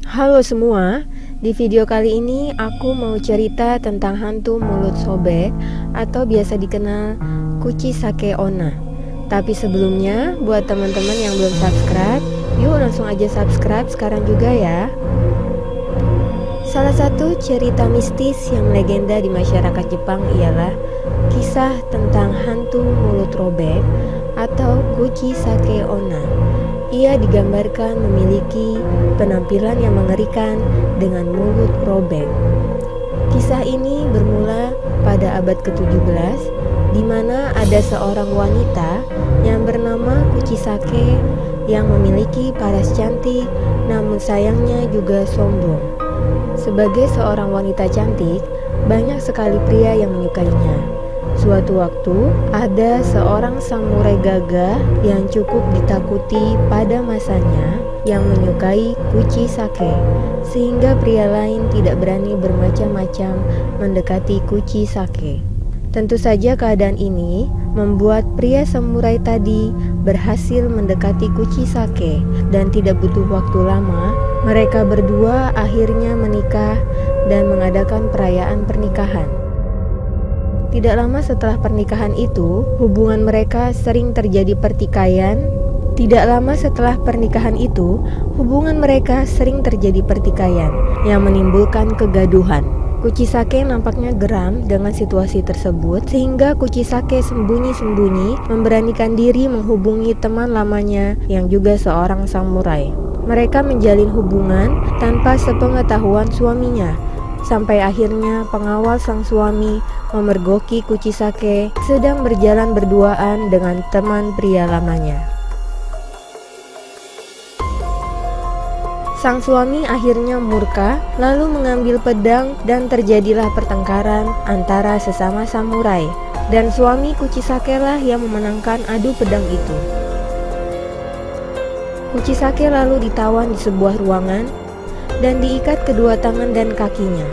Halo semua, di video kali ini aku mau cerita tentang hantu mulut sobek atau biasa dikenal Kuchisake Onna. Tapi sebelumnya, buat teman-teman yang belum subscribe, yuk langsung aja subscribe sekarang juga ya. Salah satu cerita mistis yang legenda di masyarakat Jepang ialah kisah tentang hantu mulut robek atau Kuchisake Onna. Ia digambarkan memiliki penampilan yang mengerikan dengan mulut robek. Kisah ini bermula pada abad ke-17, di mana ada seorang wanita yang bernama Kuchisake yang memiliki paras cantik, namun sayangnya juga sombong. Sebagai seorang wanita cantik, banyak sekali pria yang menyukainya. Suatu waktu, ada seorang samurai gagah yang cukup ditakuti pada masanya yang menyukai Kuchisake, sehingga pria lain tidak berani bermacam-macam mendekati Kuchisake. Tentu saja keadaan ini membuat pria samurai tadi berhasil mendekati Kuchisake dan tidak butuh waktu lama, mereka berdua akhirnya menikah dan mengadakan perayaan pernikahan. Tidak lama setelah pernikahan itu, hubungan mereka sering terjadi pertikaian. Yang menimbulkan kegaduhan. Kuchisake nampaknya geram dengan situasi tersebut, sehingga Kuchisake sembunyi-sembunyi memberanikan diri menghubungi teman lamanya yang juga seorang samurai. Mereka menjalin hubungan tanpa sepengetahuan suaminya. Sampai akhirnya pengawal sang suami memergoki Kuchisake sedang berjalan berduaan dengan teman pria lamanya. Sang suami akhirnya murka, lalu mengambil pedang dan terjadilah pertengkaran antara sesama samurai. Dan suami Kuchisake lah yang memenangkan adu pedang itu. Kuchisake lalu ditawan di sebuah ruangan dan diikat kedua tangan dan kakinya.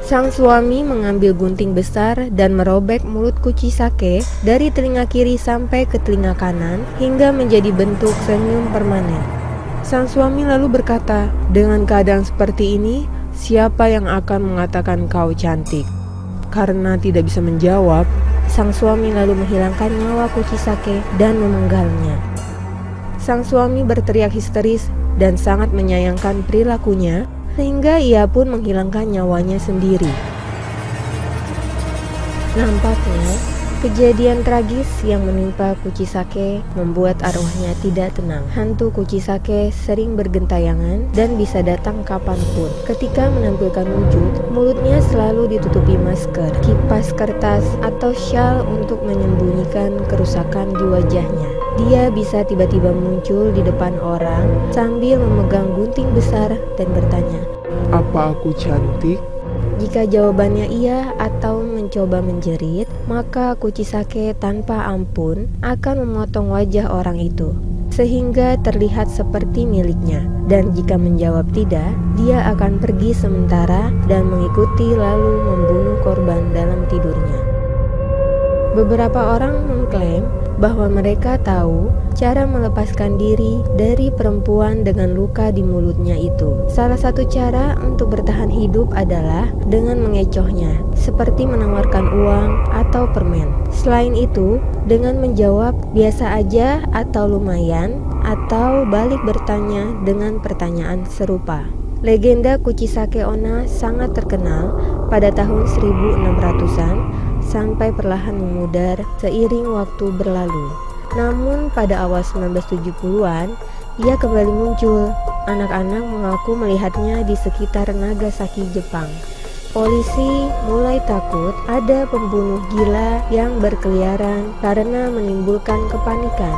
Sang suami mengambil gunting besar dan merobek mulut Kuchisake dari telinga kiri sampai ke telinga kanan hingga menjadi bentuk senyum permanen. Sang suami lalu berkata, "Dengan keadaan seperti ini, siapa yang akan mengatakan kau cantik?" Karena tidak bisa menjawab, sang suami lalu menghilangkan nyawa Kuchisake dan memenggalnya. Sang suami berteriak histeris dan sangat menyayangkan perilakunya, sehingga ia pun menghilangkan nyawanya sendiri. Nampaknya, kejadian tragis yang menimpa Kuchisake membuat arwahnya tidak tenang. Hantu Kuchisake sering bergentayangan dan bisa datang kapanpun. Ketika menampilkan wujud, mulutnya selalu ditutupi masker, kipas kertas, atau syal untuk menyembunyikan kerusakan di wajahnya. Dia bisa tiba-tiba muncul di depan orang sambil memegang gunting besar dan bertanya, "Apa aku cantik?" Jika jawabannya iya atau mencoba menjerit, maka Kuchisake tanpa ampun akan memotong wajah orang itu sehingga terlihat seperti miliknya. Dan jika menjawab tidak, dia akan pergi sementara dan mengikuti lalu membunuh korban dalam tidurnya. Beberapa orang mengklaim bahwa mereka tahu cara melepaskan diri dari perempuan dengan luka di mulutnya itu. Salah satu cara untuk bertahan hidup adalah dengan mengecohnya, seperti menawarkan uang atau permen. Selain itu, dengan menjawab biasa aja atau lumayan, atau balik bertanya dengan pertanyaan serupa. Legenda Kuchisake Onna sangat terkenal pada tahun 1600-an sampai perlahan memudar seiring waktu berlalu. Namun pada awal 1970-an, ia kembali muncul. Anak-anak mengaku melihatnya di sekitar Nagasaki, Jepang. Polisi mulai takut ada pembunuh gila yang berkeliaran karena menimbulkan kepanikan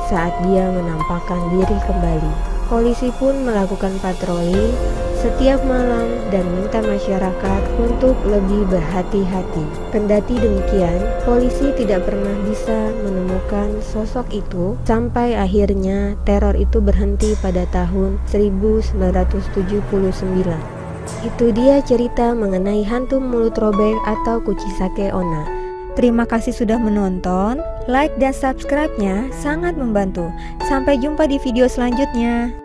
saat dia menampakkan diri kembali. Polisi pun melakukan patroli setiap malam dan minta masyarakat untuk lebih berhati-hati. Kendati demikian, polisi tidak pernah bisa menemukan sosok itu sampai akhirnya teror itu berhenti pada tahun 1979. Itu dia cerita mengenai hantu mulut robek atau Kuchisake Onna. Terima kasih sudah menonton. Like dan subscribe-nya sangat membantu. Sampai jumpa di video selanjutnya.